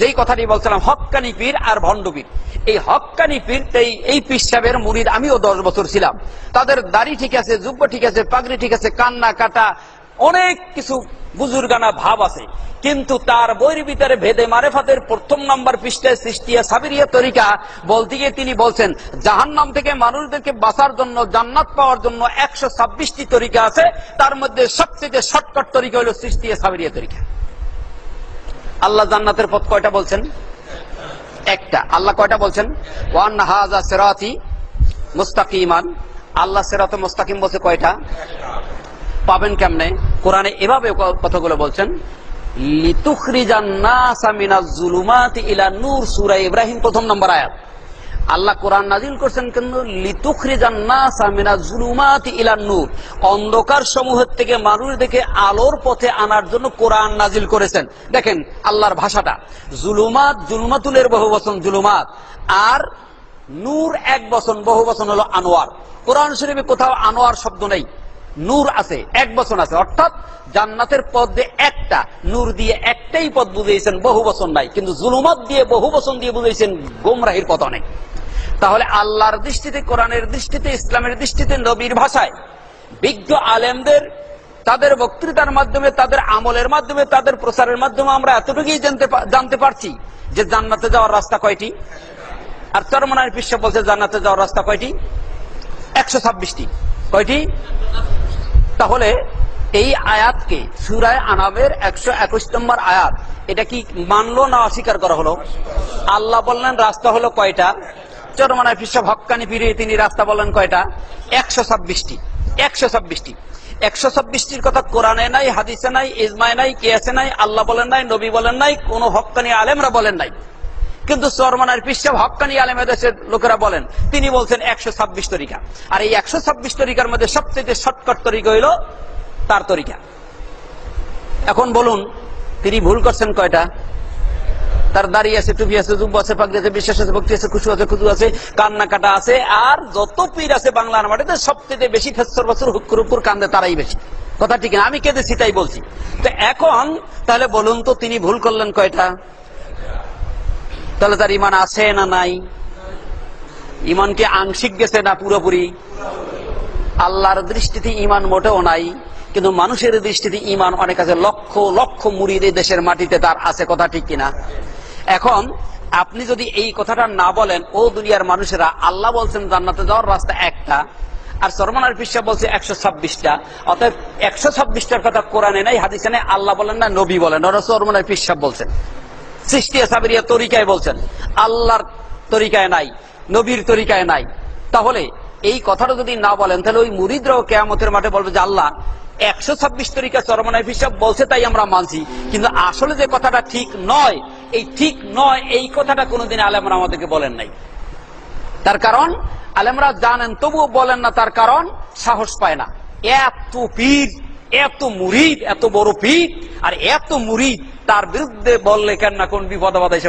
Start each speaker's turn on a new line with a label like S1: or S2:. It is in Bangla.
S1: যেই কথাটি বলছিলাম, হক্কানি পীর আর ভণ্ড পীর। এই হক্কানি পীর এই পীর সাহেবের মুরিদ আমিও 10 বছর ছিলাম। তাদের দাড়ি ঠিক আছে, জুব্বা ঠিক আছে, পাগড়ি ঠিক আছে, কান্না কাটা অনেক কিছু বুজুর্গানা ভাব আছে, কিন্তু তার বইয়ের ভিতরে ভেদে মারেফাতের 1ম নম্বর পৃষ্ঠায় সৃষ্টিয়া সাবিরিয়া তরিকা বলতে গিয়ে তিনি বলছেন জাহান্নাম থেকে মানুষদেরকে বাঁচার জন্য, জান্নাত পাওয়ার জন্য 126টি তরিকা আছে, তার মধ্যে সবচেয়ে শর্টকাট তরিকা হলো সৃষ্টিয়া সাবিরিয়া তরিকা। আল্লাহ জান্নাতের পথ কয়টা বলছেন? একটা। আল্লাহ কয়টা বলছেন? ওয়ান হাযা সিরাতি মুস্তাকিমান। আল্লাহ সিরাতে মুস্তাকিম বলছে কয়টা? পাবেন কেমনে? কোরআনে এভাবে কথাগুলো বলছেন, লিতুখরিজান নাসা মিনাজ যুলুমাতি ইলা নূর, সূরা ইব্রাহিম 1ম নম্বর আয়াত। আল্লাহ কোরআন নাজিল করছেন কিন্তু লিতুখরিজান নাসা মিনাজ যুলুমাতি ইলা নূর, অন্ধকার সমূহের থেকে মানুষদেরকে আলোর পথে আনার জন্য কোরআন নাজিল করেছেন। দেখেন আল্লাহর ভাষাটা, জুলুমাত, জুলুমাতুলের বহুবচন জুলুমাত, আর নূর এক বচন, বহুবচন হলো আনোয়ার। কোরআন শরীফে কোথাও আনোয়ার শব্দ নেই, নূর আছে, এক বচন আছে, অর্থাৎ জান্নাতের পথ দিয়ে একটা, নূর দিয়ে একটাই পথ বুঝিয়েছেন, বহু বচন নাই। কিন্তু জুলুমাত দিয়ে, বহু বচন দিয়ে বুঝিয়েছেন গোমরাহির পথ অনেক। তাহলে আল্লাহর দৃষ্টিতে, কোরআনের দৃষ্টিতে, ইসলামের দৃষ্টিতে, নবীর ভাষায়, বিজ্ঞ আলেমদের তাদের বক্তৃতার মাধ্যমে, তাদের আমলের মাধ্যমে, তাদের প্রচারের মাধ্যমে আমরা এতটুকুই জানতে পারছি যে জান্নাতে যাওয়ার রাস্তা কয়টি। আর চরমনার পীর সাহেব বলছে জান্নাতে যাওয়ার রাস্তা কয়টি? 126টি। কয়টি? তাহলে এই আয়াতকে, সূরা আনামের 121 নম্বর আয়াত, এটা কি মানলো না অস্বীকার করা হলো? আল্লাহ বললেন রাস্তা হলো কয়টা? চরমনায় পীর সাহেব হক্কানি পীরে তিনি রাস্তা বললেন কয়টা? 126টি। 126টি। 126টির কথা কোরআনে নাই, হাদিসে নাই, ইজমায় নাই, কিয়াসে নাই, আল্লাহ বলেন নাই, নবী বলেন নাই, কোন হক্কানি আলেমরা বলেন নাই। কিন্তু চরমনার পীর সাহেব হক্কানি আলেম দেশের লোকেরা বলেন, তিনি বলছেন 126 তরিকা। আর এই 126 তরিকার মধ্যে সবচেয়ে শর্টকাট তরিকা হইল তার তরিকা। এখন বলুন তিনি ভুল করছেন কয়টা? তার দাড়ি আছে, টুপি আছে, জুব্বা আছে, পাগড়ি আছে, বিশ্বাস আছে, ভক্তি আছে, খুশু আছে, খুদু আছে, কান্না কাটা আছে, আর যত পীর আছে বাংলার মাটিতে সবচেয়ে বেশি ফেসর বছর হুক্কুর উপর কান্দে তারাই বেশি। কথা ঠিক না? আমি কেঁদেছি তাই বলছি। তো এখন তাহলে বলুন তো তিনি ভুল করলেন কয়টা? তাহলে তার ইমান আছে না নাই? ইমান কি আংশিক গেছে না পুরোপুরি? আল্লাহর দৃষ্টিতে ইমান মোটেও নাই, কিন্তু মানুষের দৃষ্টিতে ইমান অনেক আছে। লক্ষ লক্ষ মুরিদ এই দেশের মাটিতে তার আছে। কথা ঠিক কিনা? এখন আপনি যদি এই কথাটা না বলেন, ও দুনিয়ার মানুষেরা, আল্লাহ বলছেন জান্নাতে যাওয়ার রাস্তা একটা, আর চরমনার পীর সাহেব বলছে 126টা, অতএব 126টার কথা কোরআনে নাই, হাদিসে নাই, আল্লাহ বলেন না, নবী বলেন, ওরা চরমনার পীর সাহেব বলছেন, সৃষ্টিয়া সাবিরিয়া তরিকায় বলছেন, আল্লাহর তরিকায় নাই, নবীর তরিকায় নাই। তাহলে এই কথাটা যদি না বলেন, তাহলে ওই মুরিদরাও কিয়ামতের মাঠে বলবে যে আল্লাহ 126 তরিকা চরমনায় পীর সাহেব বলছে তাই আমরা মানছি, কিন্তু আসলে যে কথাটা ঠিক নয়, এই ঠিক নয় এই কথাটা কোনোদিন আলেমরা আমাদেরকে বলেন নাই। তার কারণ আলেমরা জানেন তবুও বলেন না, তার কারণ সাহস পায় না। এত পীর, এত মুরিদ, এত বড় পীর আর এত মুরিদ, তার বিরুদ্ধে বললে কেন না কোন বিপদ আপদ এসে